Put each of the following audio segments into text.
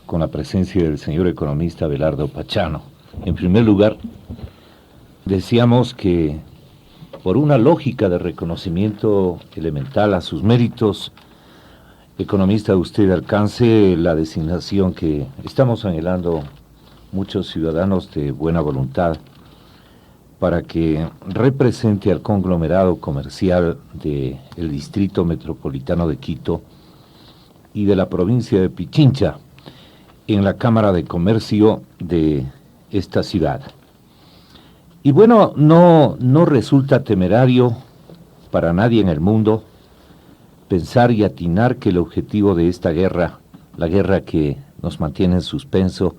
con la presencia del señor economista Abelardo Pachano. En primer lugar, decíamos que por una lógica de reconocimiento elemental a sus méritos, economista, usted alcance la designación que estamos anhelando muchos ciudadanos de buena voluntad para que represente al conglomerado comercial del Distrito Metropolitano de Quito y de la provincia de Pichincha en la Cámara de Comercio de esta ciudad. Y bueno, no resulta temerario para nadie en el mundo pensar y atinar que el objetivo de esta guerra, la guerra que nos mantiene en suspenso,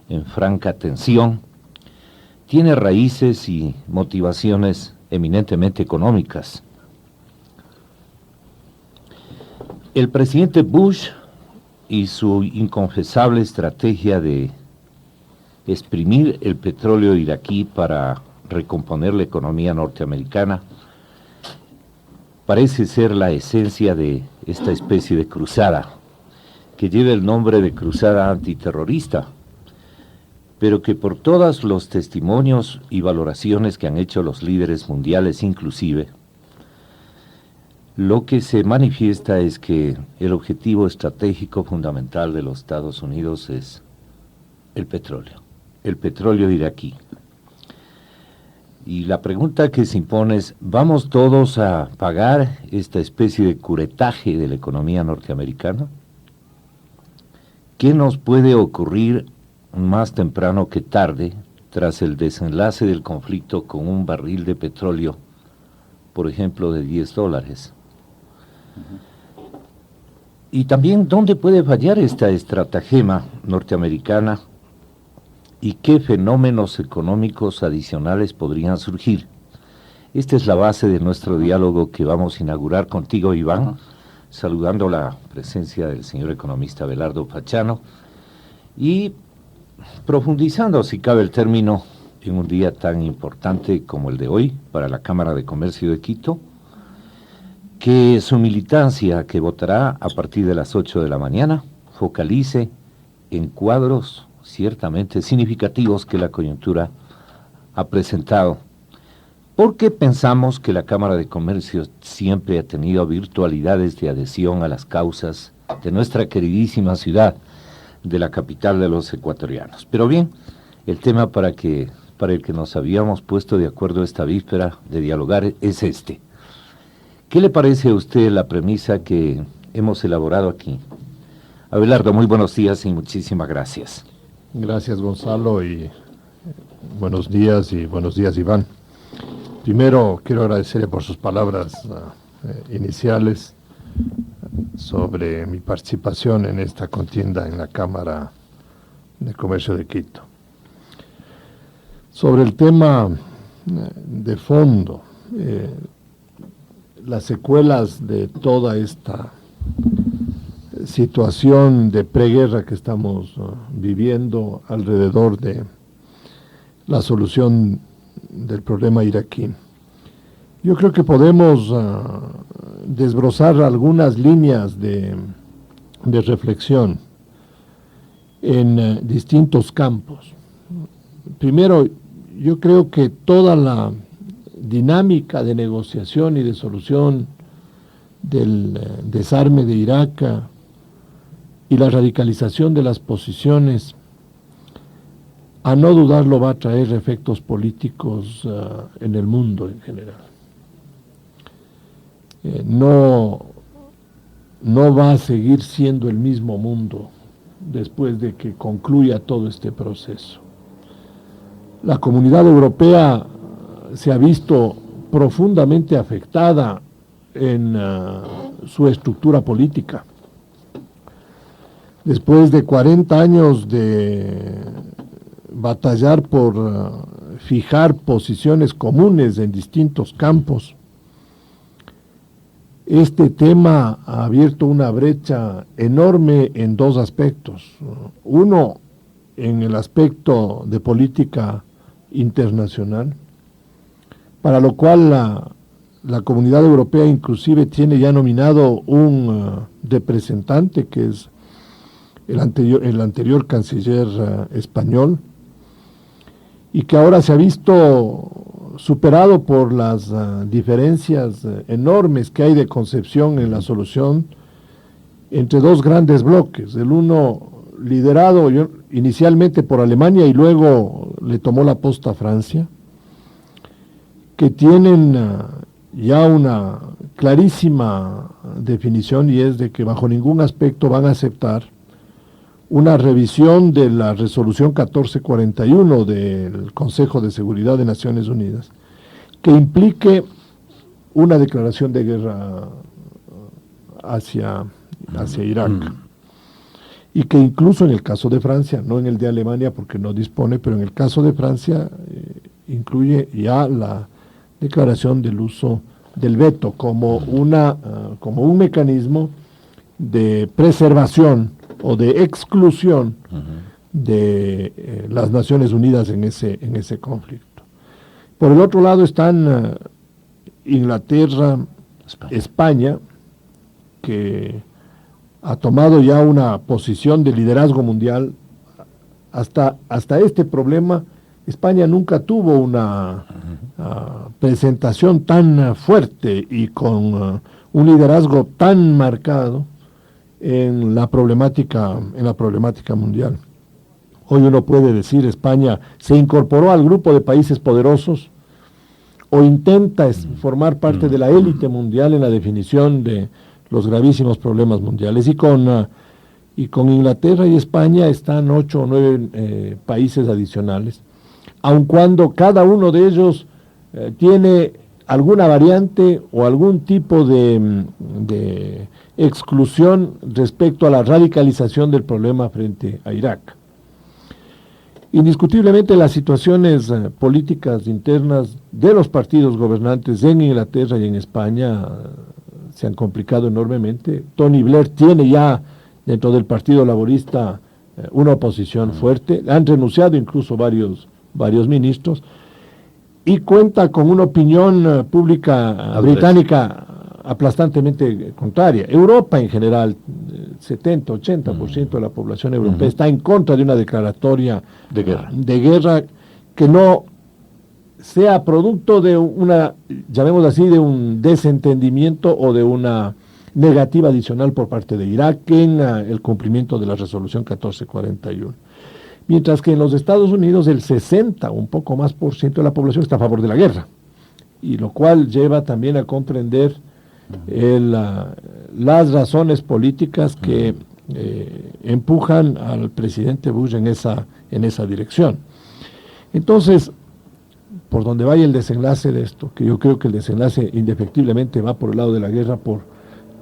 en franca tensión, tiene raíces y motivaciones eminentemente económicas. El presidente Bush y su inconfesable estrategia de exprimir el petróleo iraquí para recomponer la economía norteamericana parece ser la esencia de esta especie de cruzada, que lleva el nombre de cruzada antiterrorista, pero que por todos los testimonios y valoraciones que han hecho los líderes mundiales inclusive, lo que se manifiesta es que el objetivo estratégico fundamental de los Estados Unidos es el petróleo iraquí. Y la pregunta que se impone es, ¿vamos todos a pagar esta especie de curetaje de la economía norteamericana? ¿Qué nos puede ocurrir más temprano que tarde tras el desenlace del conflicto con un barril de petróleo, por ejemplo, de $10? Y también, ¿dónde puede fallar esta estratagema norteamericana y qué fenómenos económicos adicionales podrían surgir? Esta es la base de nuestro diálogo que vamos a inaugurar contigo, Iván, saludando la presencia del señor economista Abelardo Pachano y profundizando, si cabe el término, en un día tan importante como el de hoy para la Cámara de Comercio de Quito, que su militancia, que votará a partir de las 8 de la mañana, focalice en cuadros ciertamente significativos que la coyuntura ha presentado, porque pensamos que la Cámara de Comercio siempre ha tenido virtualidades de adhesión a las causas de nuestra queridísima ciudad, de la capital de los ecuatorianos. Pero bien, el tema para el que nos habíamos puesto de acuerdo esta víspera de dialogar es este. ¿Qué le parece a usted la premisa que hemos elaborado aquí? Abelardo, muy buenos días y muchísimas gracias. Gracias, Gonzalo, y buenos días Iván. Primero quiero agradecerle por sus palabras iniciales sobre mi participación en esta contienda en la Cámara de Comercio de Quito. Sobre el tema de fondo, las secuelas de toda esta situación de preguerra que estamos viviendo alrededor de la solución del problema iraquí. Yo creo que podemos desbrozar algunas líneas de reflexión en distintos campos. Primero, yo creo que toda la dinámica de negociación y de solución del desarme de Irak y la radicalización de las posiciones, a no dudarlo, va a traer efectos políticos en el mundo en general. No va a seguir siendo el mismo mundo después de que concluya todo este proceso. La comunidad europea se ha visto profundamente afectada en su estructura política. Después de 40 años de batallar por fijar posiciones comunes en distintos campos, este tema ha abierto una brecha enorme en dos aspectos. Uno, en el aspecto de política internacional, para lo cual la Comunidad Europea inclusive tiene ya nominado un representante que es el anterior canciller español, y que ahora se ha visto superado por las diferencias enormes que hay de concepción en la solución entre dos grandes bloques, el uno liderado inicialmente por Alemania y luego le tomó la posta a Francia, que tienen ya una clarísima definición, y es de que bajo ningún aspecto van a aceptar una revisión de la resolución 1441 del Consejo de Seguridad de Naciones Unidas, que implique una declaración de guerra hacia Irak. Y que incluso en el caso de Francia, no en el de Alemania porque no dispone, pero en el caso de Francia incluye ya la declaración del uso del veto como un mecanismo de preservación o de exclusión de las Naciones Unidas en ese conflicto. Por el otro lado están Inglaterra, España, que ha tomado ya una posición de liderazgo mundial. Hasta este problema, España nunca tuvo una presentación tan fuerte y con un liderazgo tan marcado en la problemática mundial. Hoy uno puede decir España se incorporó al grupo de países poderosos o intenta formar parte de la élite mundial en la definición de los gravísimos problemas mundiales. Y con Inglaterra y España están 8 o 9 países adicionales, aun cuando cada uno de ellos tiene alguna variante o algún tipo de exclusión respecto a la radicalización del problema frente a Irak. Indiscutiblemente las situaciones políticas internas de los partidos gobernantes en Inglaterra y en España se han complicado enormemente. Tony Blair tiene ya dentro del Partido Laborista una oposición fuerte, han renunciado incluso varios ministros, y cuenta con una opinión pública británica aplastantemente contraria. Europa en general, 70-80% de la población europea está en contra de una declaratoria de guerra que no sea producto de una, llamémoslo así, de un desentendimiento o de una negativa adicional por parte de Irak en el cumplimiento de la resolución 1441. Mientras que en los Estados Unidos el 60, un poco más por ciento de la población está a favor de la guerra, y lo cual lleva también a comprender las razones políticas que empujan al presidente Bush en esa dirección. Entonces, por donde vaya el desenlace de esto, que yo creo que el desenlace indefectiblemente va por el lado de la guerra, por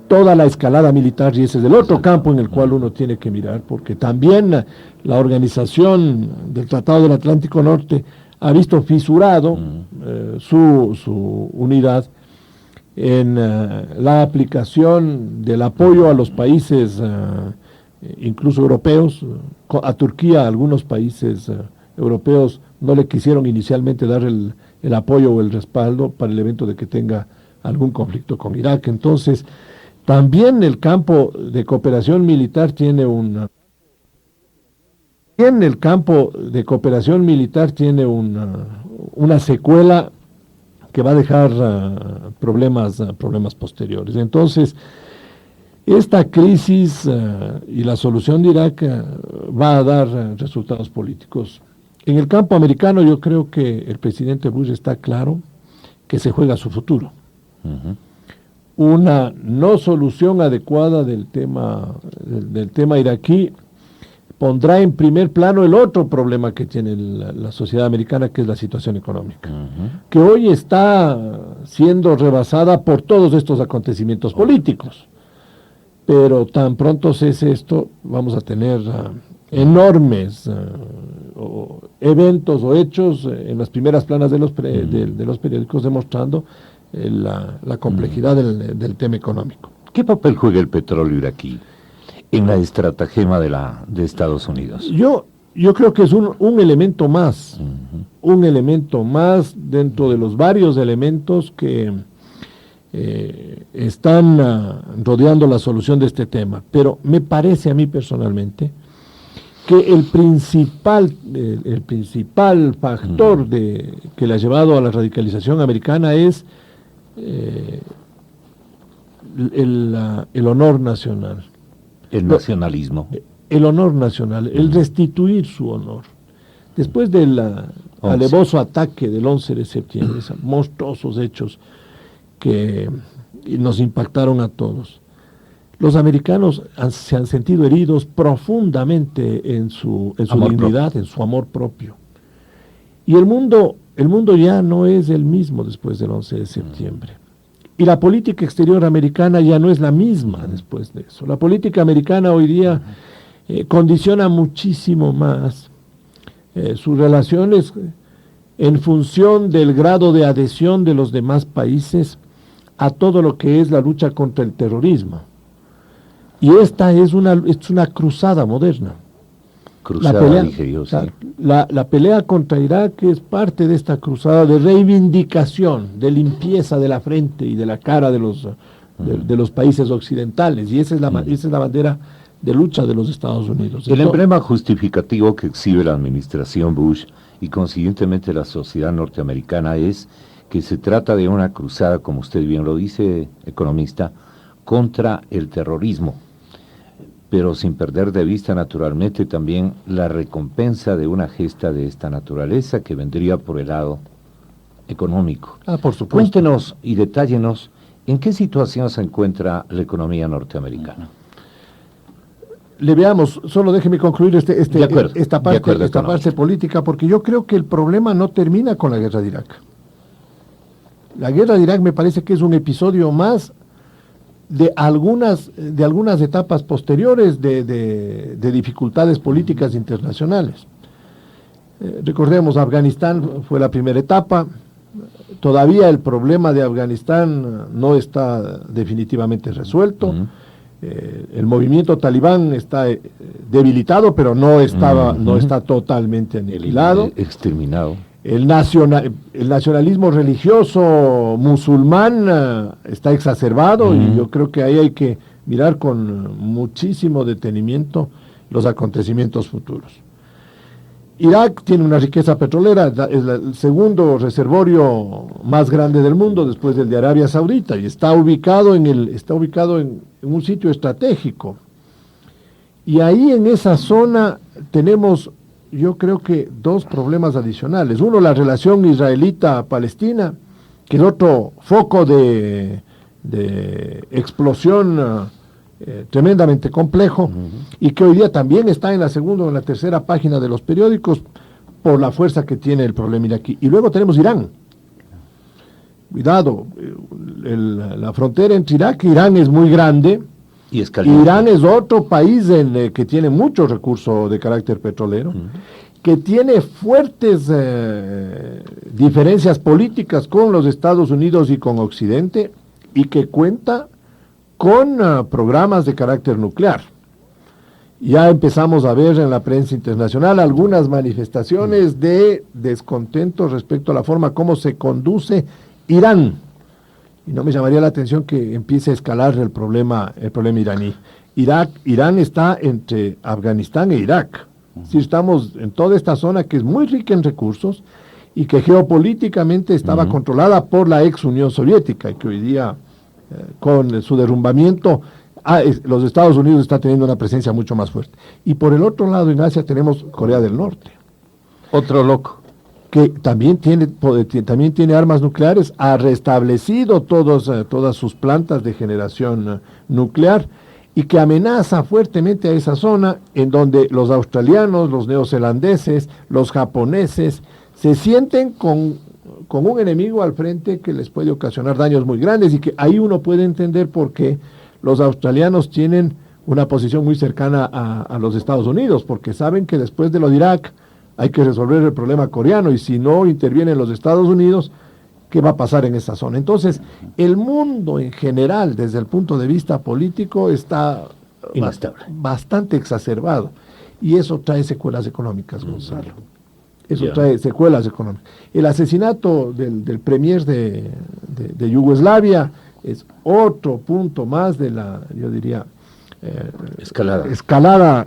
toda la escalada militar, y ese es el otro campo en el cual uno tiene que mirar, porque también la organización del Tratado del Atlántico Norte ha visto fisurado su unidad en la aplicación del apoyo a los países, incluso europeos. A Turquía, algunos países europeos no le quisieron inicialmente dar el apoyo o el respaldo para el evento de que tenga algún conflicto con Irak. Entonces, también el campo de cooperación militar tiene una secuela que va a dejar problemas posteriores. Entonces, esta crisis y la solución de Irak va a dar resultados políticos. En el campo americano yo creo que el presidente Bush está claro que se juega su futuro. Una no solución adecuada del tema iraquí pondrá en primer plano el otro problema que tiene la sociedad americana, que es la situación económica, que hoy está siendo rebasada por todos estos acontecimientos políticos. Pero tan pronto cese esto, vamos a tener enormes eventos o hechos en las primeras planas de los periódicos demostrando la complejidad del tema económico. ¿Qué papel juega el petróleo iraquí en la estratagema de Estados Unidos? Yo creo que es un elemento más, un elemento más dentro de los varios elementos que están rodeando la solución de este tema. Pero me parece a mí personalmente que el principal factor que le ha llevado a la radicalización americana es el honor nacional. El nacionalismo. El honor nacional, el restituir su honor. Después del alevoso ataque del 11 de septiembre, esos monstruosos hechos que nos impactaron a todos, los americanos se han sentido heridos profundamente en su dignidad, en su amor propio. Y el mundo ya no es el mismo después del 11 de septiembre. Y la política exterior americana ya no es la misma después de eso. La política americana hoy día condiciona muchísimo más sus relaciones en función del grado de adhesión de los demás países a todo lo que es la lucha contra el terrorismo. Y esta es una cruzada moderna. Cruzada, pelea, dije yo, sí. La pelea contra Irak es parte de esta cruzada de reivindicación, de limpieza de la frente y de la cara de los países occidentales. Y esa es la bandera de lucha de los Estados Unidos. El emblema justificativo que exhibe la administración Bush y consiguientemente la sociedad norteamericana es que se trata de una cruzada, como usted bien lo dice, economista, contra el terrorismo, pero sin perder de vista naturalmente también la recompensa de una gesta de esta naturaleza que vendría por el lado económico. Por supuesto. Cuéntenos y detállenos en qué situación se encuentra la economía norteamericana. Le veamos, solo déjeme concluir esta parte política, porque yo creo que el problema no termina con la guerra de Irak. La guerra de Irak me parece que es un episodio más de algunas etapas posteriores de dificultades políticas internacionales. Recordemos, Afganistán fue la primera etapa. Todavía el problema de Afganistán no está definitivamente resuelto. El movimiento talibán está debilitado, pero no está totalmente aniquilado. Exterminado. El nacionalismo religioso musulmán está exacerbado y yo creo que ahí hay que mirar con muchísimo detenimiento los acontecimientos futuros. Irak tiene una riqueza petrolera, es el segundo reservorio más grande del mundo después del de Arabia Saudita y está ubicado en un sitio estratégico. Y ahí en esa zona tenemos, yo creo que dos problemas adicionales. Uno, la relación israelita-palestina, que es otro foco de explosión tremendamente complejo y que hoy día también está en la segunda o en la tercera página de los periódicos por la fuerza que tiene el problema iraquí. Y luego tenemos Irán. Cuidado, la frontera entre Irak e Irán es muy grande. Y es caliente. Irán es otro país que tiene muchos recursos de carácter petrolero, que tiene fuertes diferencias políticas con los Estados Unidos y con Occidente, y que cuenta con programas de carácter nuclear. Ya empezamos a ver en la prensa internacional algunas manifestaciones de descontento respecto a la forma como se conduce Irán. Y no me llamaría la atención que empiece a escalar el problema iraní. Irán está entre Afganistán e Irak. Si estamos en toda esta zona que es muy rica en recursos y que geopolíticamente estaba controlada por la ex Unión Soviética y que hoy día con su derrumbamiento los Estados Unidos están teniendo una presencia mucho más fuerte. Y por el otro lado en Asia tenemos Corea del Norte. Otro loco. Que también tiene armas nucleares, ha restablecido todas sus plantas de generación nuclear y que amenaza fuertemente a esa zona en donde los australianos, los neozelandeses, los japoneses se sienten con un enemigo al frente que les puede ocasionar daños muy grandes y que ahí uno puede entender por qué los australianos tienen una posición muy cercana a los Estados Unidos, porque saben que después de lo de Irak hay que resolver el problema coreano y si no intervienen los Estados Unidos, ¿qué va a pasar en esa zona? Entonces, el mundo en general, desde el punto de vista político, está bastante exacerbado y eso trae secuelas económicas, Gonzalo. Eso trae secuelas económicas. El asesinato del premier de Yugoslavia es otro punto más de la, yo diría, escalada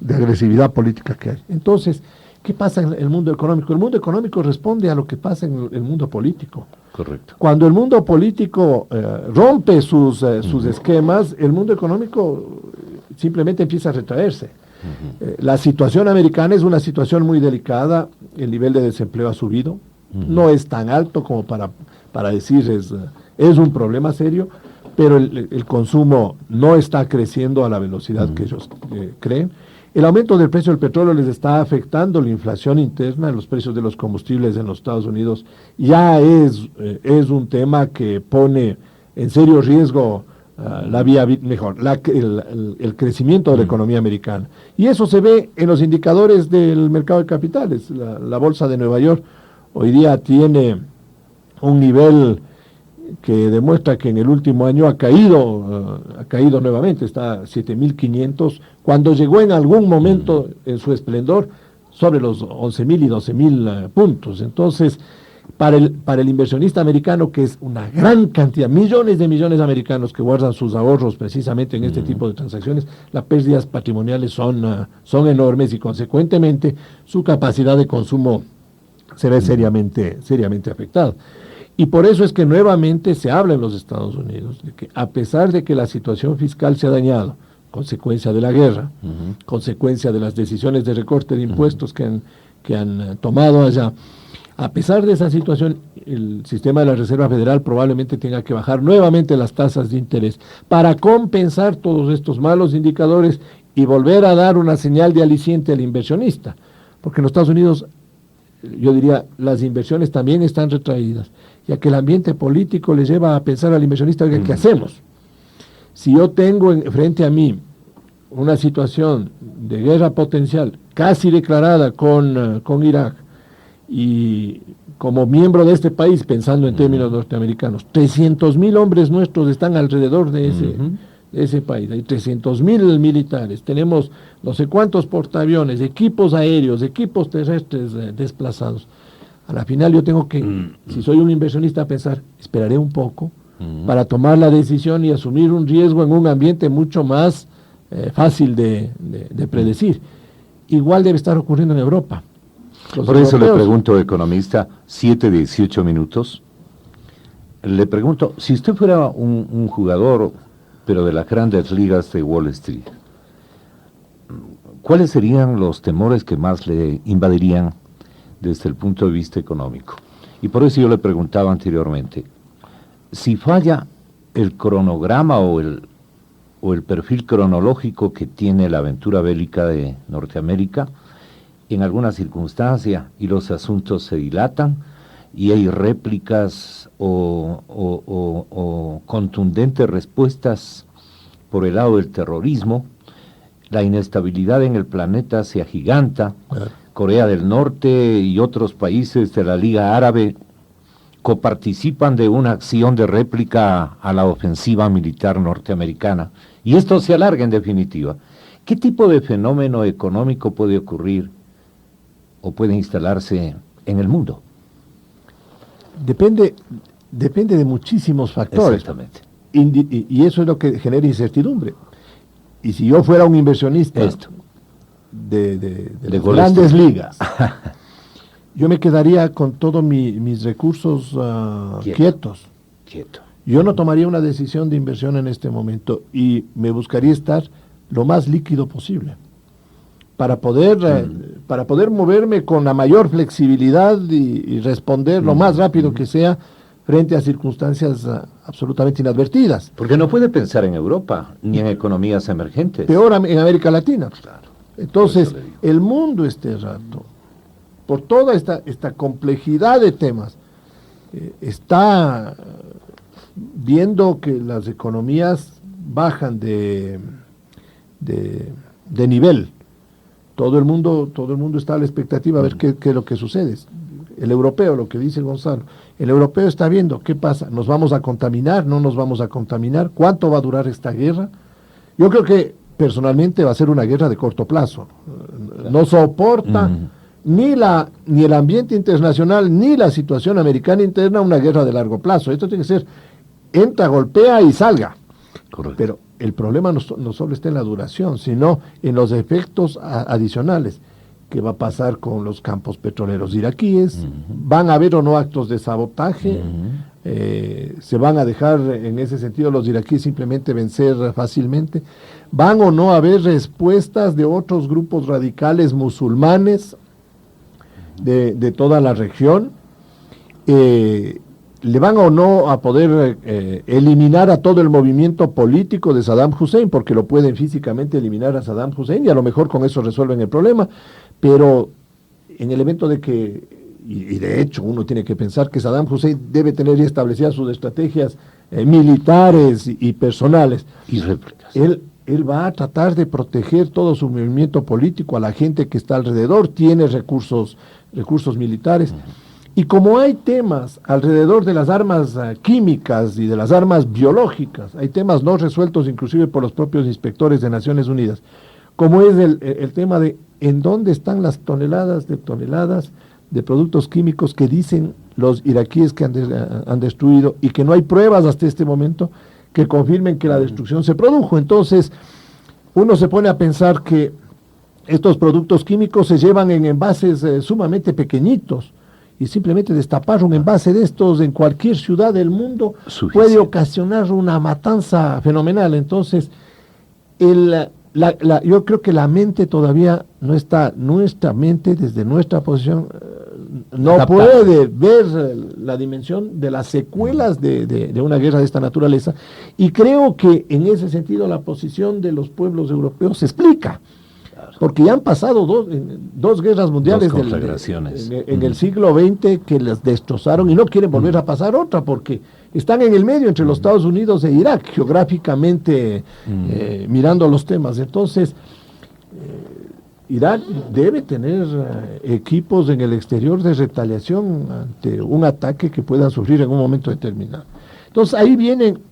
de agresividad política que hay. Entonces, ¿qué pasa en el mundo económico? El mundo económico responde a lo que pasa en el mundo político. Correcto. Cuando el mundo político rompe sus esquemas, el mundo económico simplemente empieza a retraerse. La situación americana es una situación muy delicada, el nivel de desempleo ha subido, no es tan alto como para decir es un problema serio, pero el consumo no está creciendo a la velocidad que ellos creen. El aumento del precio del petróleo les está afectando la inflación interna, los precios de los combustibles en los Estados Unidos ya es un tema que pone en serio riesgo el crecimiento de la economía americana. Y eso se ve en los indicadores del mercado de capitales. La bolsa de Nueva York hoy día tiene un nivel que demuestra que en el último año ha caído nuevamente, está a 7.500, cuando llegó en algún momento en su esplendor sobre los 11.000 y 12.000 puntos. Entonces, para el inversionista americano, que es una gran cantidad, millones de americanos que guardan sus ahorros precisamente en este tipo de transacciones, las pérdidas patrimoniales son enormes y consecuentemente su capacidad de consumo se ve seriamente afectada. Y por eso es que nuevamente se habla en los Estados Unidos de que a pesar de que la situación fiscal se ha dañado, consecuencia de la guerra, consecuencia de las decisiones de recorte de impuestos que han tomado allá, a pesar de esa situación, el sistema de la Reserva Federal probablemente tenga que bajar nuevamente las tasas de interés para compensar todos estos malos indicadores y volver a dar una señal de aliciente al inversionista. Porque en los Estados Unidos, yo diría, las inversiones también están retraídas, ya que el ambiente político le lleva a pensar al inversionista, oiga, ¿qué hacemos? Si yo tengo frente a mí una situación de guerra potencial casi declarada con Irak, y como miembro de este país, pensando en términos norteamericanos, 300.000 hombres nuestros están alrededor de ese país, hay 300.000 militares, tenemos no sé cuántos portaaviones, equipos aéreos, equipos terrestres desplazados. A la final yo tengo que, si soy un inversionista, pensar, esperaré un poco para tomar la decisión y asumir un riesgo en un ambiente mucho más fácil de predecir. Igual debe estar ocurriendo en Europa. Por eso le pregunto, economista, 7:18 minutos, le pregunto, si usted fuera un jugador, pero de las grandes ligas de Wall Street, ¿cuáles serían los temores que más le invadirían desde el punto de vista económico? Y por eso yo le preguntaba anteriormente, si falla el cronograma o el perfil cronológico que tiene la aventura bélica de Norteamérica, en alguna circunstancia y los asuntos se dilatan y hay réplicas o contundentes respuestas por el lado del terrorismo, la inestabilidad en el planeta se agiganta, Corea del Norte y otros países de la Liga Árabe coparticipan de una acción de réplica a la ofensiva militar norteamericana, y esto se alarga en definitiva. ¿Qué tipo de fenómeno económico puede ocurrir o puede instalarse en el mundo? Depende de muchísimos factores. Exactamente. Y eso es lo que genera incertidumbre. Y si yo fuera un inversionista de las grandes ligas, yo me quedaría con todos mis recursos quietos. Yo no tomaría una decisión de inversión en este momento y me buscaría estar lo más líquido posible para poder moverme con la mayor flexibilidad y responder lo más rápido que sea frente a circunstancias absolutamente inadvertidas. Porque no puede pensar en Europa, ni en economías emergentes. Peor en América Latina. Claro. Entonces, el mundo este rato, por toda esta complejidad de temas, está viendo que las economías bajan de nivel. Todo el mundo está a la expectativa a ver qué es lo que sucede. El europeo, lo que dice Gonzalo, el europeo está viendo qué pasa. ¿Nos vamos a contaminar? ¿No nos vamos a contaminar? ¿Cuánto va a durar esta guerra? Yo creo que personalmente va a ser una guerra de corto plazo. No soporta ni el ambiente internacional ni la situación americana interna una guerra de largo plazo. Esto tiene que ser entra, golpea y salga. Correcto. Pero el problema no solo está en la duración, sino en los efectos adicionales. ¿Qué va a pasar con los campos petroleros iraquíes? ¿Van a haber o no actos de sabotaje? ¿Se van a dejar en ese sentido los iraquíes simplemente vencer fácilmente? ¿Van o no a haber respuestas de otros grupos radicales musulmanes de toda la región? ¿Le van o no a poder eliminar a todo el movimiento político de Saddam Hussein? Porque lo pueden físicamente eliminar a Saddam Hussein y a lo mejor con eso resuelven el problema, pero en el evento de que, y de hecho uno tiene que pensar que Saddam Hussein debe tener ya establecidas sus estrategias militares y personales. Y réplicas. Él va a tratar de proteger todo su movimiento político, a la gente que está alrededor, tiene recursos militares. Y como hay temas alrededor de las armas químicas y de las armas biológicas, hay temas no resueltos inclusive por los propios inspectores de Naciones Unidas, como es el tema de en dónde están las toneladas de productos químicos que dicen los iraquíes que han destruido y que no hay pruebas hasta este momento que confirmen que la destrucción se produjo. Entonces, uno se pone a pensar que estos productos químicos se llevan en envases sumamente pequeñitos, y simplemente destapar un envase de estos en cualquier ciudad del mundo puede ocasionar una matanza fenomenal. Entonces, yo creo que la mente todavía no está, nuestra mente desde nuestra posición no puede ver la dimensión de las secuelas de una guerra de esta naturaleza, y creo que en ese sentido la posición de los pueblos europeos se explica. Porque ya han pasado dos guerras mundiales en el siglo XX que las destrozaron y no quieren volver a pasar otra porque están en el medio entre los Estados Unidos e Irak, geográficamente mirando los temas. Entonces, Irak debe tener equipos en el exterior de retaliación ante un ataque que puedan sufrir en un momento determinado. Entonces, ahí vienen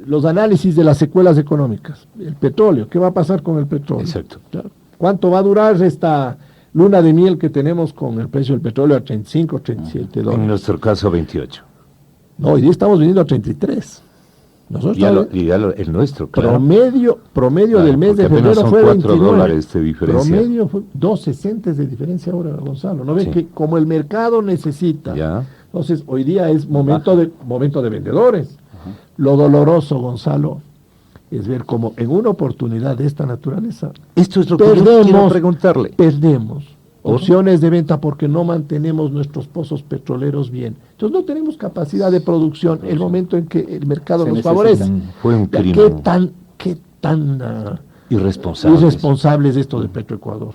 los análisis de las secuelas económicas. El petróleo, ¿qué va a pasar con el petróleo? Exacto. ¿Cuánto va a durar esta luna de miel que tenemos con el precio del petróleo a 35, 37 dólares? En nuestro caso, 28. No, hoy día estamos viniendo a 33. Nosotros el nuestro, claro. Promedio del mes de febrero fue 29. $4 de diferencia. Promedio fue 12 centes de diferencia ahora, Gonzalo. ¿No ves que como el mercado necesita? Ya. Entonces, hoy día es momento de vendedores. Lo doloroso, Gonzalo, es ver cómo en una oportunidad de esta naturaleza esto es lo que yo quiero preguntarle. Perdemos opciones de venta porque no mantenemos nuestros pozos petroleros bien. Entonces no tenemos capacidad de producción el momento en que el mercado nos favorece. Fue un crimen. ¿Qué tan irresponsable es esto de Petroecuador?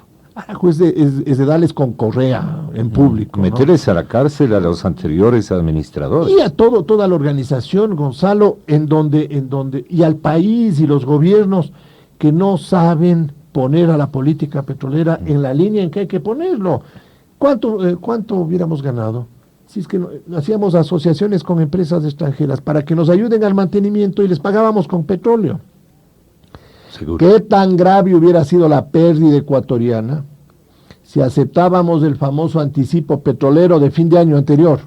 Es de darles con correa en público. Meterles a la cárcel a los anteriores administradores. Y a toda la organización, Gonzalo, en donde, y al país y los gobiernos que no saben poner a la política petrolera en la línea en que hay que ponerlo. ¿Cuánto hubiéramos ganado si es que hacíamos asociaciones con empresas extranjeras para que nos ayuden al mantenimiento y les pagábamos con petróleo? Seguro. ¿Qué tan grave hubiera sido la pérdida ecuatoriana si aceptábamos el famoso anticipo petrolero de fin de año anterior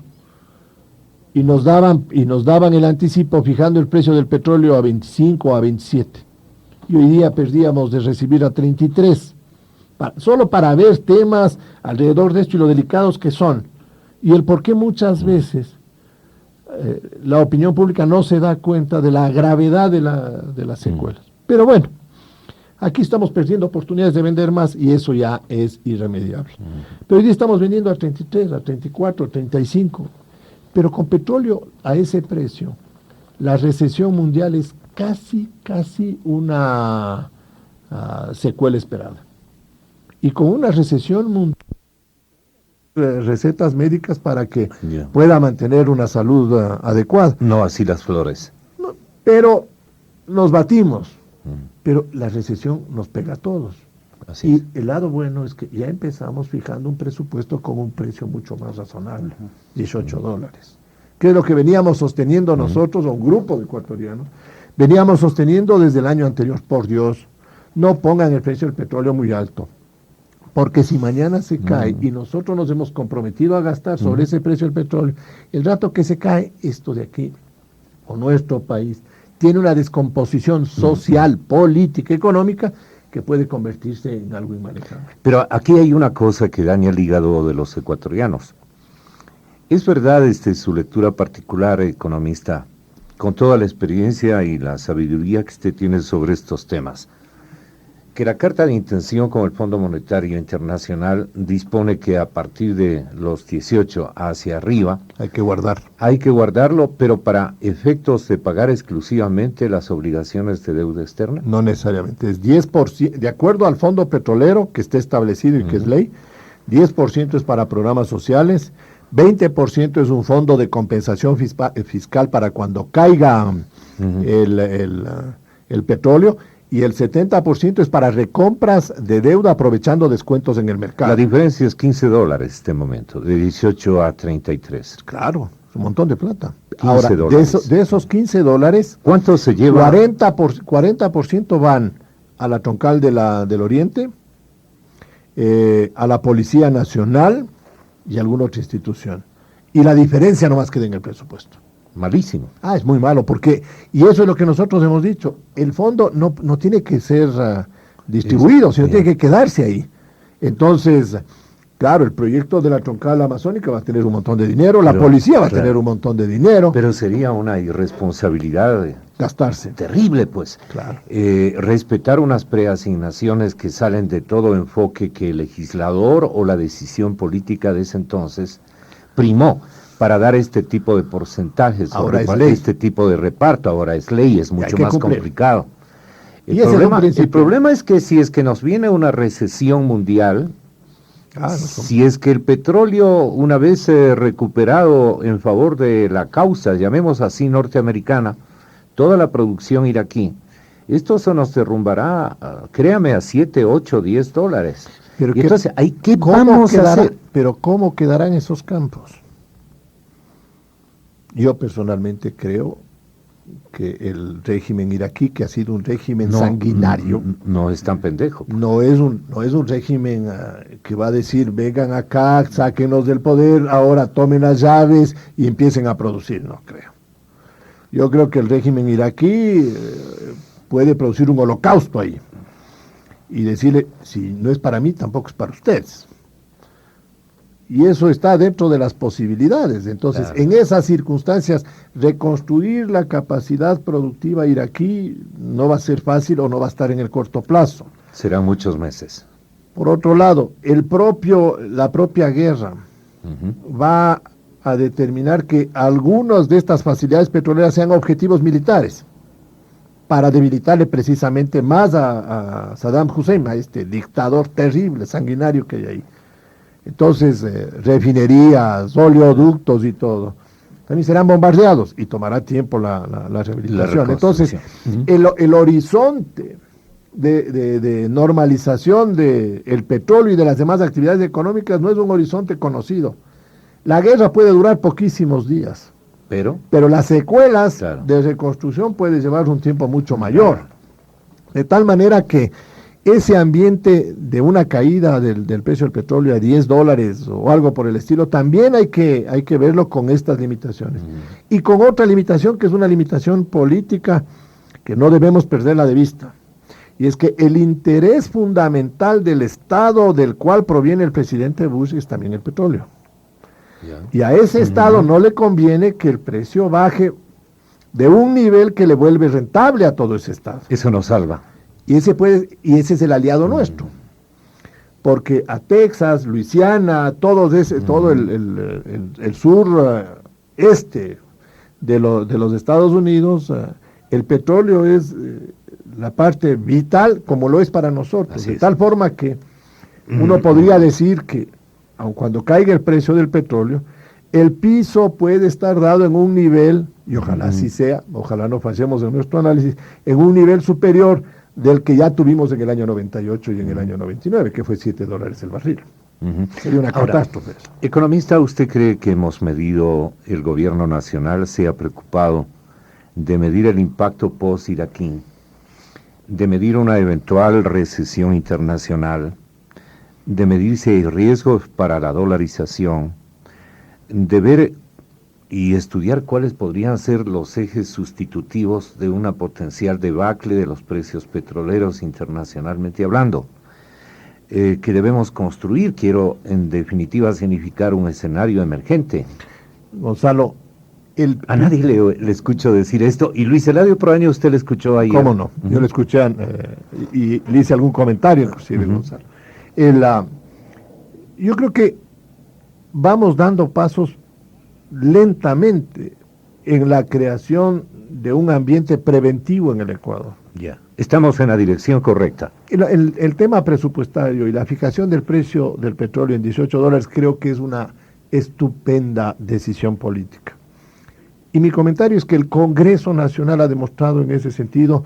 y nos daban el anticipo fijando el precio del petróleo a 25 o a 27? Y hoy día perdíamos de recibir a 33, solo para ver temas alrededor de esto y lo delicados que son. Y el por qué muchas veces la opinión pública no se da cuenta de la gravedad de las secuelas. Pero bueno, aquí estamos perdiendo oportunidades de vender más y eso ya es irremediable. Pero hoy día estamos vendiendo a 33, a 34, a 35. Pero con petróleo a ese precio, la recesión mundial es casi una secuela esperada. Y con una recesión mundial, recetas médicas para que pueda mantener una salud adecuada. No así las flores. No, pero nos batimos. Pero la recesión nos pega a todos. Y el lado bueno es que ya empezamos fijando un presupuesto con un precio mucho más razonable, $18. Que es lo que veníamos sosteniendo nosotros, o un grupo de ecuatorianos, veníamos sosteniendo desde el año anterior. Por Dios, no pongan el precio del petróleo muy alto. Porque si mañana se cae y nosotros nos hemos comprometido a gastar sobre ese precio del petróleo, el rato que se cae, esto de aquí o nuestro país tiene una descomposición social, política, económica, que puede convertirse en algo inmanejable. Pero aquí hay una cosa que daña el hígado de los ecuatorianos. Es verdad, su lectura particular, economista, con toda la experiencia y la sabiduría que usted tiene sobre estos temas, que la carta de intención con el Fondo Monetario Internacional dispone que a partir de los 18 hacia arriba Hay que guardar. hay que guardarlo, pero para efectos de pagar exclusivamente las obligaciones de deuda externa. No necesariamente, es 10%, de acuerdo al fondo petrolero que esté establecido y que es ley, 10% es para programas sociales, 20% es un fondo de compensación fiscal para cuando caiga el petróleo, y el 70% es para recompras de deuda aprovechando descuentos en el mercado. La diferencia es $15 este momento, de 18 a 33. Claro, es un montón de plata. 15 Ahora, dólares. de esos $15, ¿Cuánto se lleva? 40% van a la troncal del Oriente, a la Policía Nacional y a alguna otra institución. Y la diferencia nomás queda en el presupuesto. Malísimo. Es muy malo, porque, y eso es lo que nosotros hemos dicho, el fondo no tiene que ser distribuido, sino tiene que quedarse ahí. Entonces, claro, el proyecto de la troncal amazónica va a tener un montón de dinero, la policía va a tener un montón de dinero. Pero sería una irresponsabilidad gastarse. Terrible, pues. Claro. Respetar unas preasignaciones que salen de todo enfoque que el legislador o la decisión política de ese entonces primó para dar este tipo de porcentajes, ahora es ley. Este tipo de reparto. Ahora es ley, es mucho más complicado. El problema es que si es que nos viene una recesión mundial, si es que el petróleo, una vez recuperado en favor de la causa, llamemos así, norteamericana, toda la producción iraquí, esto se nos derrumbará, créame, a 7, 8, 10 dólares. Pero y entonces, ¿qué vamos a hacer? Pero ¿cómo quedarán esos campos? Yo personalmente creo que el régimen iraquí, que ha sido un régimen sanguinario, no es tan pendejo. No es un régimen que va a decir, vengan acá, sáquenos del poder, ahora tomen las llaves y empiecen a producir, no creo. Yo creo que el régimen iraquí puede producir un holocausto ahí y decirle, si no es para mí, tampoco es para ustedes. Y eso está dentro de las posibilidades. Entonces, en esas circunstancias, reconstruir la capacidad productiva iraquí no va a ser fácil o no va a estar en el corto plazo. Serán muchos meses. Por otro lado, la propia guerra va a determinar que algunas de estas facilidades petroleras sean objetivos militares para debilitarle precisamente más a Saddam Hussein, a este dictador terrible, sanguinario que hay ahí. Entonces, refinerías, oleoductos y todo, también serán bombardeados y tomará tiempo la rehabilitación. Entonces, el horizonte de normalización del petróleo y de las demás actividades económicas no es un horizonte conocido. La guerra puede durar poquísimos días, pero las secuelas de reconstrucción pueden llevar un tiempo mucho mayor. De tal manera que ese ambiente de una caída del precio del petróleo a 10 dólares o algo por el estilo, también hay que verlo con estas limitaciones. Y con otra limitación, que es una limitación política, que no debemos perderla de vista. Y es que el interés fundamental del Estado del cual proviene el presidente Bush es también el petróleo. Y a ese Estado no le conviene que el precio baje de un nivel que le vuelve rentable a todo ese Estado. Eso nos salva. Y ese es el aliado nuestro, porque a Texas, Luisiana, todo el sur este de los Estados Unidos, el petróleo es la parte vital, como lo es para nosotros, de tal forma que uno podría decir que, aun cuando caiga el precio del petróleo, el piso puede estar dado en un nivel, y ojalá así sea, ojalá no fallemos en nuestro análisis, en un nivel superior del que ya tuvimos en el año 98 y en el año 99, que fue 7 dólares el barril. Sería una catástrofe. Economista, ¿usted cree que el gobierno nacional se ha preocupado de medir el impacto post-iraquí, de medir una eventual recesión internacional, de medir si hay riesgos para la dolarización, de ver y estudiar cuáles podrían ser los ejes sustitutivos de una potencial debacle de los precios petroleros internacionalmente hablando, que debemos construir. Quiero, en definitiva, significar un escenario emergente. Gonzalo, a nadie le escucho decir esto, y Luis Eladio Proaño, usted le escuchó ayer. ¿Cómo no? Yo le escuché y le hice algún comentario, inclusive, Gonzalo. Yo creo que vamos dando pasos lentamente en la creación de un ambiente preventivo en el Ecuador. Ya, estamos en la dirección correcta. El tema presupuestario y la fijación del precio del petróleo en $18 creo que es una estupenda decisión política. Y mi comentario es que el Congreso Nacional ha demostrado en ese sentido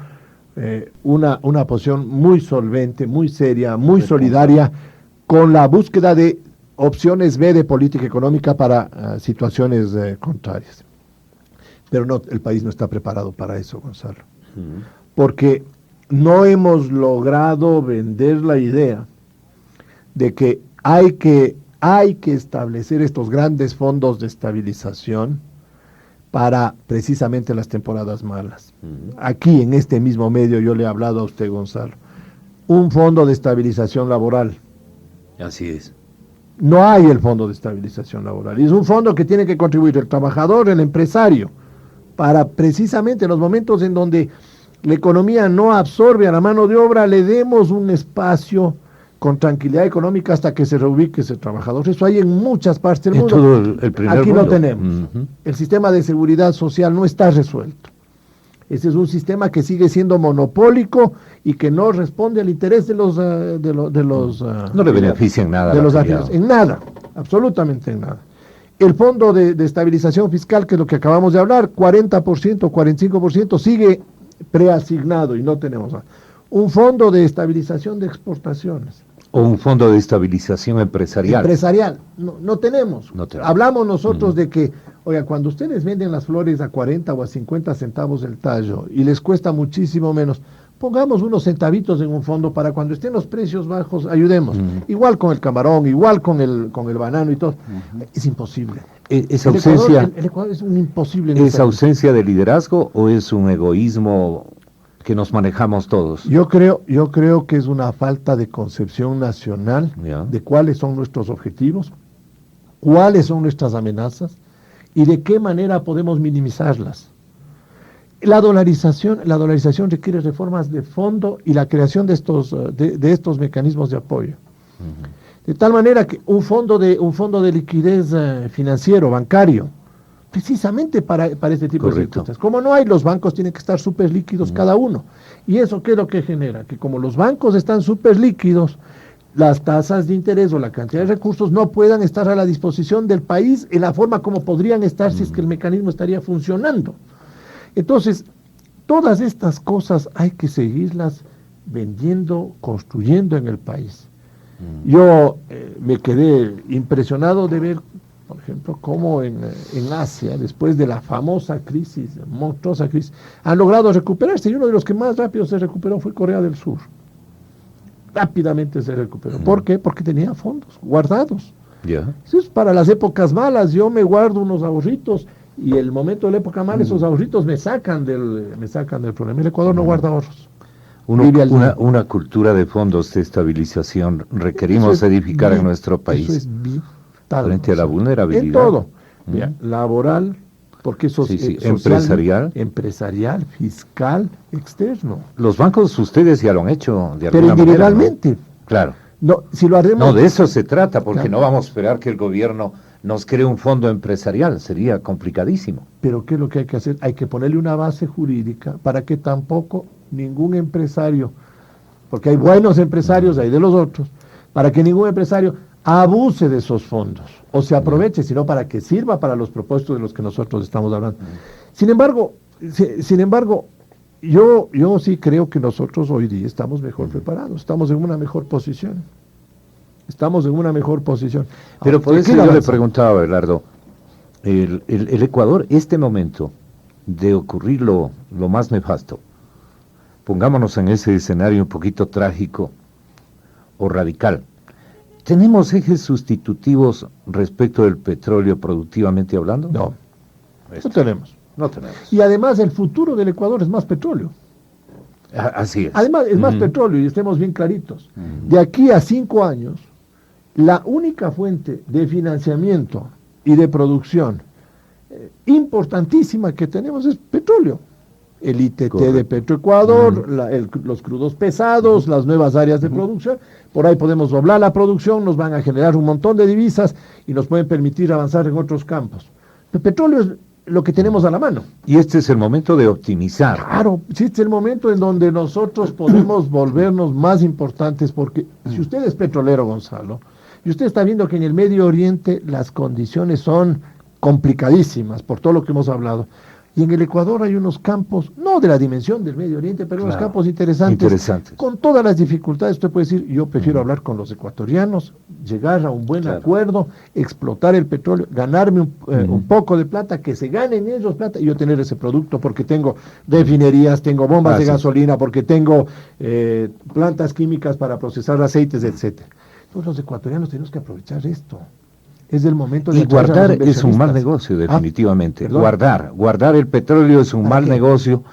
una posición muy solvente, muy seria, muy solidaria con la búsqueda de opciones B de política económica para situaciones contrarias. Pero no, el país no está preparado para eso, Gonzalo. Porque no hemos logrado vender la idea de que hay que establecer estos grandes fondos de estabilización para precisamente las temporadas malas. Aquí, en este mismo medio, yo le he hablado a usted, Gonzalo, un fondo de estabilización laboral. Así es. No hay el fondo de estabilización laboral. Y es un fondo que tiene que contribuir el trabajador, el empresario, para precisamente en los momentos en donde la economía no absorbe a la mano de obra, le demos un espacio con tranquilidad económica hasta que se reubique ese trabajador. Eso hay en muchas partes del mundo. Todo el primer Aquí mundo. no tenemos. El sistema de seguridad social no está resuelto. Ese es un sistema que sigue siendo monopólico y que no responde al interés de los no le beneficia en nada. De los afiliados. En nada, absolutamente en nada. El fondo de estabilización fiscal, que es lo que acabamos de hablar, 40%, 45% sigue preasignado y no tenemos nada. Un fondo de estabilización de exportaciones. O un fondo de estabilización empresarial. No tenemos. Hablamos nosotros de que, oiga, cuando ustedes venden las flores a 40 o a 50 centavos el tallo y les cuesta muchísimo menos, pongamos unos centavitos en un fondo para cuando estén los precios bajos, ayudemos. Igual con el camarón, igual con el banano y todo. Es imposible. ¿Esa ausencia, el Ecuador es un imposible. ¿Es ausencia de liderazgo o es un egoísmo que nos manejamos todos? Yo creo que es una falta de concepción nacional de cuáles son nuestros objetivos, cuáles son nuestras amenazas y de qué manera podemos minimizarlas. La dolarización requiere reformas de fondo y la creación de estos mecanismos de apoyo. De tal manera que un fondo de liquidez financiero, bancario, precisamente para este tipo de circunstancias. Como no hay, los bancos tienen que estar súper líquidos cada uno. ¿Y eso qué es lo que genera? Que como los bancos están súper líquidos, las tasas de interés o la cantidad de recursos no puedan estar a la disposición del país en la forma como podrían estar si es que el mecanismo estaría funcionando. Entonces, todas estas cosas hay que seguirlas vendiendo, construyendo en el país. Yo me quedé impresionado de ver, por ejemplo, cómo en Asia, después de la famosa crisis, monstruosa crisis, han logrado recuperarse, y uno de los que más rápido se recuperó fue Corea del Sur. Rápidamente se recuperó. ¿Por qué? Porque tenía fondos guardados. Entonces, para las épocas malas, yo me guardo unos ahorritos, y el momento de la época mala, esos ahorritos me sacan del problema. El Ecuador no guarda ahorros. Una cultura de fondos de estabilización requerimos edificar en nuestro país. Eso es vital. Frente a la vulnerabilidad. En todo. Laboral, porque eso es empresarial, fiscal, externo. Los bancos, ustedes ya lo han hecho de alguna Pero individualmente. manera, ¿no? Claro. No, si lo haremos, no, de eso se trata, porque no vamos a esperar que el gobierno nos cree un fondo empresarial, sería complicadísimo. Pero ¿qué es lo que hay que hacer? Hay que ponerle una base jurídica para que tampoco ningún empresario, porque hay buenos empresarios, hay de los otros, para que ningún empresario abuse de esos fondos o se aproveche, sino para que sirva para los propósitos de los que nosotros estamos hablando. Sin embargo, yo sí creo que nosotros hoy día estamos mejor preparados, estamos en una mejor posición. Pero por eso yo le preguntaba, Abelardo, el Ecuador, este momento de ocurrir lo más nefasto, pongámonos en ese escenario un poquito trágico o radical, ¿tenemos ejes sustitutivos respecto del petróleo productivamente hablando? No. No tenemos. No tenemos. Y además el futuro del Ecuador es más petróleo. Así es. Además es más petróleo, y estemos bien claritos. De aquí a 5 años, la única fuente de financiamiento y de producción importantísima que tenemos es petróleo. El ITT de Petroecuador, los crudos pesados, las nuevas áreas de producción. Por ahí podemos doblar la producción, nos van a generar un montón de divisas y nos pueden permitir avanzar en otros campos. El petróleo es lo que tenemos a la mano. Y este es el momento de optimizar. Claro, sí, este es el momento en donde nosotros podemos volvernos más importantes, porque si usted es petrolero, Gonzalo, y usted está viendo que en el Medio Oriente las condiciones son complicadísimas por todo lo que hemos hablado. Y en el Ecuador hay unos campos, no de la dimensión del Medio Oriente, pero unos campos interesantes. Con todas las dificultades, usted puede decir, yo prefiero hablar con los ecuatorianos, llegar a un buen acuerdo, explotar el petróleo, ganarme un poco de plata, que se ganen ellos plata, y yo tener ese producto, porque tengo refinerías, tengo bombas de gasolina, porque tengo plantas químicas para procesar aceites, etcétera. Entonces los ecuatorianos tenemos que aprovechar esto. Es el momento de... Y guardar es un mal negocio, definitivamente. Guardar el petróleo es un mal negocio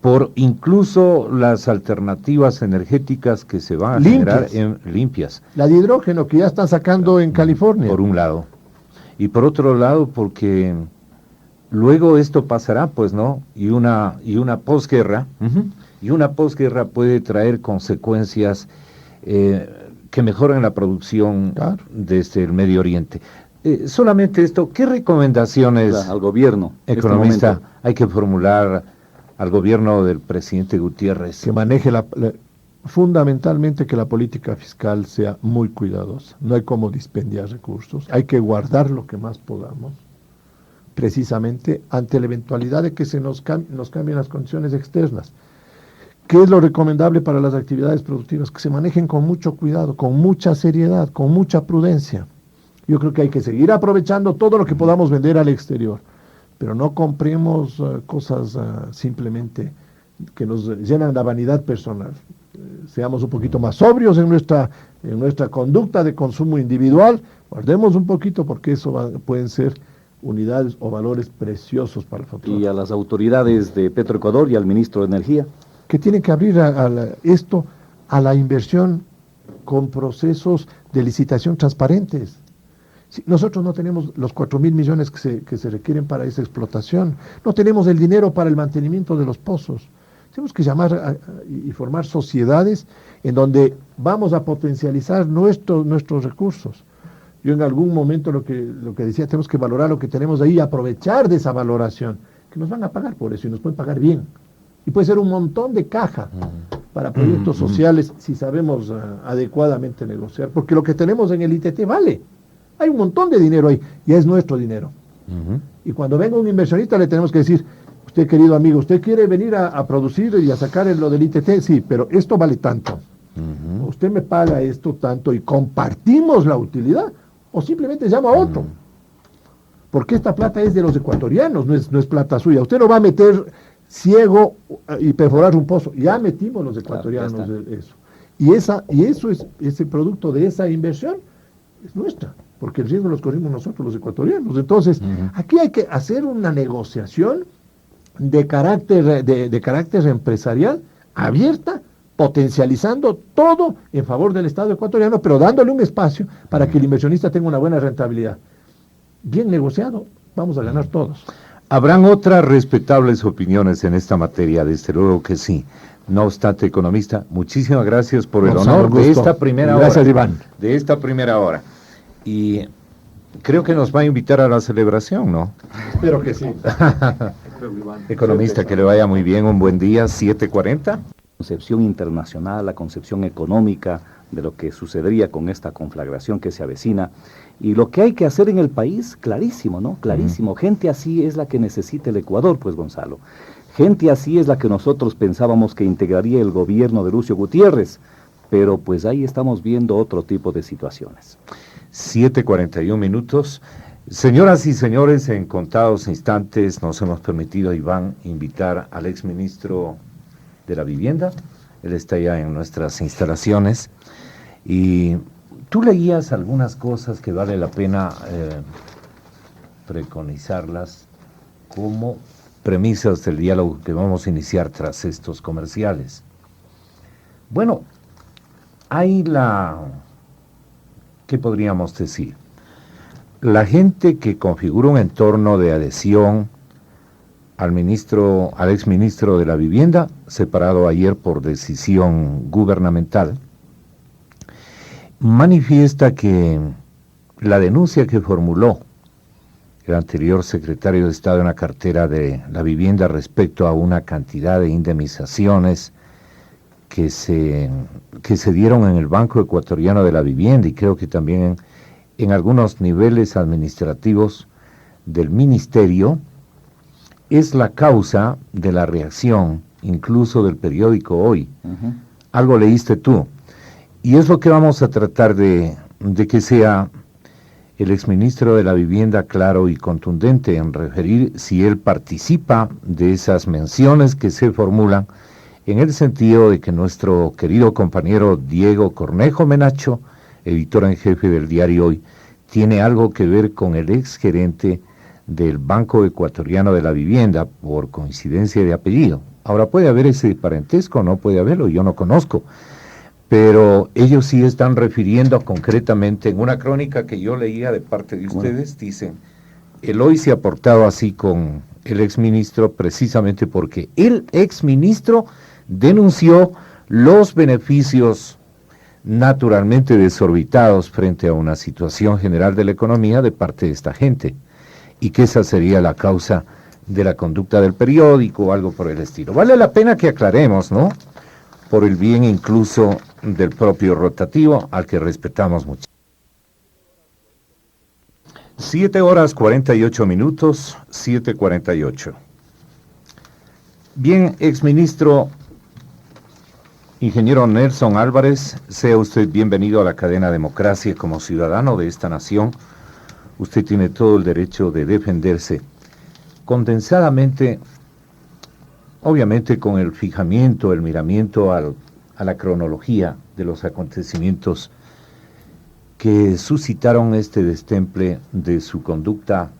por incluso las alternativas energéticas que se van a generar limpias. La de hidrógeno que ya están sacando en California. Por un lado. Y por otro lado, porque luego esto pasará, pues, ¿no? Y una posguerra, y una posguerra puede traer consecuencias que mejoran la producción desde el Medio Oriente. Solamente esto, ¿qué recomendaciones al gobierno, economista, hay que formular al gobierno del presidente Gutiérrez? Que maneje fundamentalmente que la política fiscal sea muy cuidadosa. No hay cómo dispendiar recursos, hay que guardar lo que más podamos, precisamente ante la eventualidad de que nos cambien las condiciones externas. ¿Qué es lo recomendable para las actividades productivas? Que se manejen con mucho cuidado, con mucha seriedad, con mucha prudencia. Yo creo que hay que seguir aprovechando todo lo que podamos vender al exterior, pero no compremos cosas simplemente que nos llenan la vanidad personal. Seamos un poquito más sobrios en nuestra conducta de consumo individual, guardemos un poquito porque eso pueden ser unidades o valores preciosos para el futuro. Y a las autoridades de Petroecuador y al ministro de Energía, que tienen que abrir esto a la inversión con procesos de licitación transparentes. Si nosotros no tenemos los 4.000 millones que se requieren para esa explotación, no tenemos el dinero para el mantenimiento de los pozos. Tenemos que llamar y formar sociedades en donde vamos a potencializar nuestros recursos. Yo en algún momento lo que decía, tenemos que valorar lo que tenemos ahí y aprovechar de esa valoración, que nos van a pagar por eso y nos pueden pagar bien. Y puede ser un montón de caja para proyectos sociales si sabemos adecuadamente negociar, porque lo que tenemos en el ITT vale. Hay un montón de dinero ahí, y es nuestro dinero. Y cuando venga un inversionista le tenemos que decir, usted querido amigo, ¿usted quiere venir a producir y a sacar lo del ITT? Sí, pero esto vale tanto. Usted me paga esto tanto y compartimos la utilidad, o simplemente llama a otro. Porque esta plata es de los ecuatorianos, no es plata suya. Usted no va a meter ciego y perforar un pozo. Ya metimos los ecuatorianos eso. Y eso es ese producto de esa inversión es nuestra, porque el riesgo los corrimos nosotros los ecuatorianos. Entonces, aquí hay que hacer una negociación de carácter empresarial abierta, potencializando todo en favor del Estado ecuatoriano, pero dándole un espacio para que el inversionista tenga una buena rentabilidad. Bien negociado, vamos a ganar todos. Habrán otras respetables opiniones en esta materia, desde luego que sí. No obstante, economista, muchísimas gracias por el honor de esta primera hora. Gracias, Iván. De esta primera hora. Y creo que nos va a invitar a la celebración, ¿no? Espero que sí. Economista, que le vaya muy bien, un buen día, 7:40. Concepción internacional, la concepción económica de lo que sucedería con esta conflagración que se avecina. Y lo que hay que hacer en el país, clarísimo, ¿no? Clarísimo. Gente así es la que necesita el Ecuador, pues, Gonzalo. Gente así es la que nosotros pensábamos que integraría el gobierno de Lucio Gutiérrez. Pero pues ahí estamos viendo otro tipo de situaciones. 7:41 minutos. Señoras y señores, en contados instantes nos hemos permitido, Iván, invitar al exministro de la Vivienda. Él está ya en nuestras instalaciones. Y tú leías algunas cosas que vale la pena preconizarlas como premisas del diálogo que vamos a iniciar tras estos comerciales. Bueno, hay ¿qué podríamos decir? La gente que configura un entorno de adhesión al exministro de la Vivienda, separado ayer por decisión gubernamental, manifiesta que la denuncia que formuló el anterior secretario de Estado en la cartera de la Vivienda respecto a una cantidad de indemnizaciones que se dieron en el Banco Ecuatoriano de la Vivienda y creo que también en algunos niveles administrativos del ministerio, es la causa de la reacción, incluso del periódico Hoy. Algo leíste tú. Y es lo que vamos a tratar de que sea el exministro de la Vivienda claro y contundente en referir si él participa de esas menciones que se formulan en el sentido de que nuestro querido compañero Diego Cornejo Menacho, editor en jefe del diario Hoy, tiene algo que ver con el exgerente del Banco Ecuatoriano de la Vivienda, por coincidencia de apellido. Ahora, puede haber ese parentesco, no puede haberlo, yo no conozco, pero ellos sí están refiriendo concretamente en una crónica que yo leía de parte de ustedes, dicen, el Hoy se ha portado así con el exministro precisamente porque el exministro denunció los beneficios naturalmente desorbitados frente a una situación general de la economía de parte de esta gente, y que esa sería la causa de la conducta del periódico o algo por el estilo. Vale la pena que aclaremos, ¿no? Por el bien incluso del propio rotativo, al que respetamos mucho. 7:48, 7:48. Bien, exministro ingeniero Nelson Álvarez, sea usted bienvenido a la cadena Democracia como ciudadano de esta nación. Usted tiene todo el derecho de defenderse condensadamente, obviamente con el fijamiento, el miramiento a la cronología de los acontecimientos que suscitaron este destemple de su conducta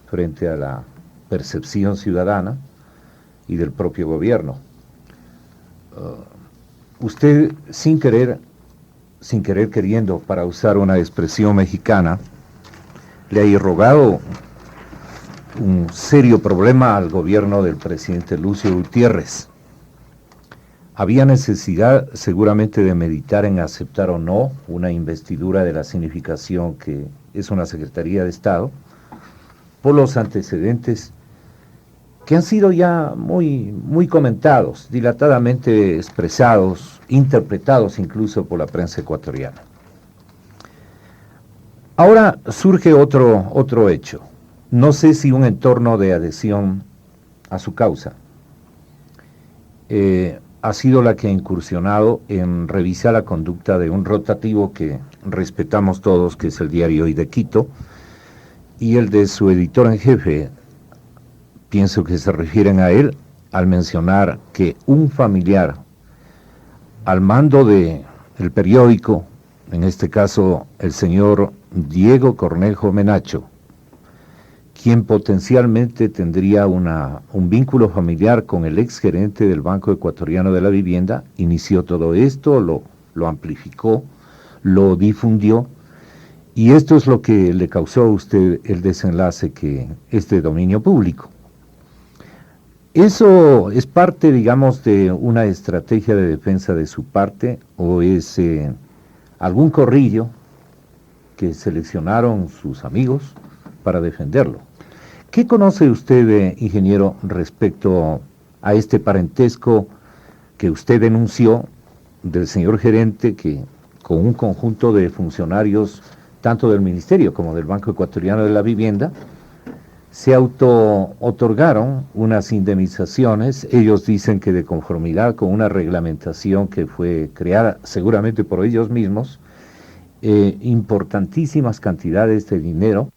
frente a la percepción ciudadana y del propio gobierno. Usted, sin querer queriendo, para usar una expresión mexicana, le ha irrogado un serio problema al gobierno del presidente Lucio Gutiérrez. Había necesidad seguramente de meditar en aceptar o no una investidura de la significación que es una Secretaría de Estado, por los antecedentes que han sido ya muy comentados, dilatadamente expresados, interpretados incluso por la prensa ecuatoriana. Ahora surge otro hecho. No sé si un entorno de adhesión a su causa ha sido la que ha incursionado en revisar la conducta de un rotativo que respetamos todos, que es el Diario Hoy de Quito, y el de su editor en jefe. Pienso que se refieren a él al mencionar que un familiar al mando del periódico, en este caso el señor Diego Cornejo Menacho, quien potencialmente tendría un vínculo familiar con el exgerente del Banco Ecuatoriano de la Vivienda, inició todo esto, lo amplificó, lo difundió, y esto es lo que le causó a usted el desenlace que es de dominio público. ¿Eso es parte, digamos, de una estrategia de defensa de su parte o es algún corrillo que seleccionaron sus amigos para defenderlo? ¿Qué conoce usted, ingeniero, respecto a este parentesco que usted denunció del señor gerente que con un conjunto de funcionarios, tanto del Ministerio como del Banco Ecuatoriano de la Vivienda, se auto-otorgaron unas indemnizaciones? Ellos dicen que de conformidad con una reglamentación que fue creada seguramente por ellos mismos, importantísimas cantidades de dinero